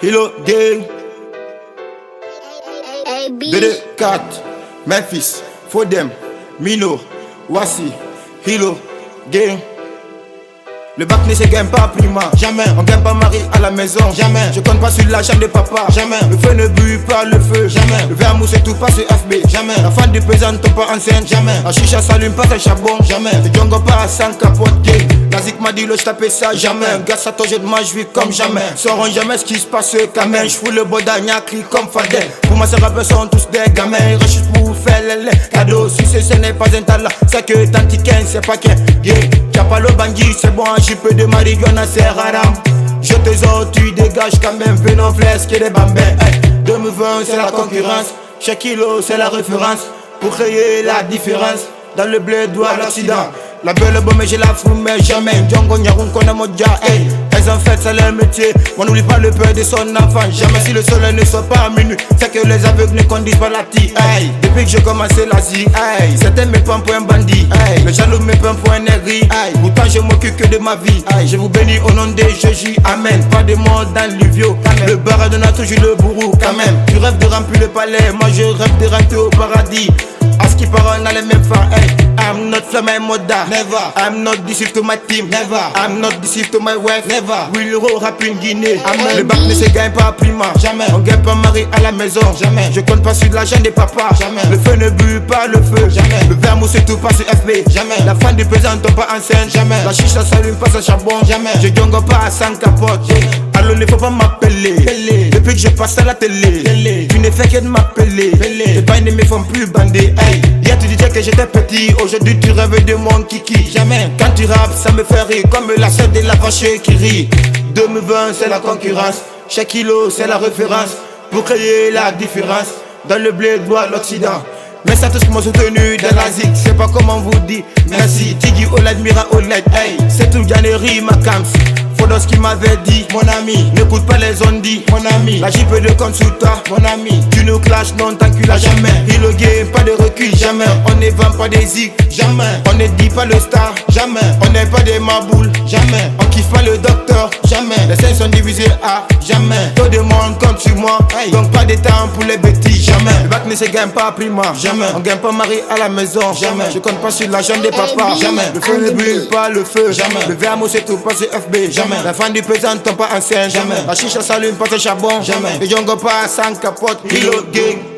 Hilo Gang, DD4, Memphis, Fodem, Mino, Wassi, Hilo Gang. Le bac ne se gagne pas prima, jamais. On gagne pas mari à la maison, jamais. Je compte pas sur l'argent de papa, jamais. Le feu ne brûle pas le feu, jamais. Le verre mousse et tout passe FB, jamais. La femme du président ne tombe pas enceinte, jamais. La chicha s'allume pas un charbon, jamais. Le djongo pas sans capote, gang. La zik m'a dit le j'tapais ça, jamais. Grâce à toi je demande, je vis comme jamais. Sauront jamais ce qui se passe quand même. J'fous le bodagna, cri comme Fadel. Pour moi ces rappeurs sont tous des gamins. Ils recherchent pour faire les cadeaux. Si ce n'est pas un talent, c'est que Tantiken, c'est pas qu'un gay. Y'a pas le bandit, c'est bon, j'y peux de marijuana, c'est haram. Je te zone, tu dégages quand même, Venom Flex, qui est des bambins. Hey, 2020, c'est la concurrence, chaque kilo, c'est la référence. Pour créer la différence, dans le bled ou à l'accident. La belle bombe, je la fous, mais jamais. Djongo Nyaroun, qu'on a modja, hey. Elles en fait, c'est leur métier. On n'oublie pas le peur de son enfant. Jamais si le soleil ne sort pas à minuit, c'est que les aveugles ne conduisent pas la tige. Hey. Depuis que j'ai commencé l'Asie, hey. C'était mes pommes pour un bandit. Hey. Le jaloux me pommes pour un négri. Hey. Pourtant, je m'occupe que de ma vie. Hey. Je vous bénis au nom de Jésus. Amen. Pas de mort dans l'uvio. Le bar donne toujours le bourreau. Quand même, tu rêves de remplir le palais. Moi, je rêve de rentrer au paradis. À ce qui paraît, on a les mêmes fins. Hey. I'm not from my mother. Never. I'm not deceived to my team. Never. I'm not deceived to my wife. Never. Will Euro rap une Guinée. Amen. Le bac ne se gagne pas prima. Jamais. On gagne pas mari à la maison. Jamais. Je compte pas sur l'argent des papas. Jamais. Le feu ne brûle pas le feu. Jamais. Le verre mousse et tout passe sur FB. Jamais. La femme du président ne tombe pas enceinte. Jamais. La chicha s'allume pas sans charbon. Jamais. Je djongo pas sans capote. Alors ne faut pas m'appeler. Depuis que je passe à la télé. Tu ne fais que de m'appeler. Les bains ne me font plus bander. Hey. Hier tu disais que j'étais petit. Aujourd'hui tu rêves de mon kiki. Jamais. Quand tu rappes ça me fait rire. Comme la sœur de la vache qui rit. 2020 c'est la concurrence. Chaque kilo c'est la référence. Pour créer la différence. Dans le bled ou à l'Occident. Merci à tous qui m'ont soutenu dans la zik. C'est pas comment vous dit. Merci. Tigi Oled Mira Oled. Hey. C'est tout Janery Macams. Fodos qui m'avait dit, mon ami, n'écoute pas les ondis, mon ami. La jipe de compte sous toi, mon ami. Tu nous clashes, non t'encules jamais. Hilo Gang, pas de recul, jamais. On ne vend pas des zik, jamais. On ne dit pas le star, jamais. On n'est pas des maboules, jamais. On kiffe pas le docteur, jamais. Les scènes sont divisées à jamais. Tout de monde compte sur moi, hey. Donc pas de temps pour les bêtises, jamais. Le bac ne se gagne pas prima, jamais. On gagne pas mari à la maison, jamais. Je compte pas sur l'argent des papas, jamais. Le feu ne brûle pas le feu, jamais. Le verre mousse et tout passe sur FB, jamais. La femme du président ne tombe pas enceinte, jamais. La chicha s'allume pas de charbon, jamais. Le djongo pas sans capote, Hilo Gang.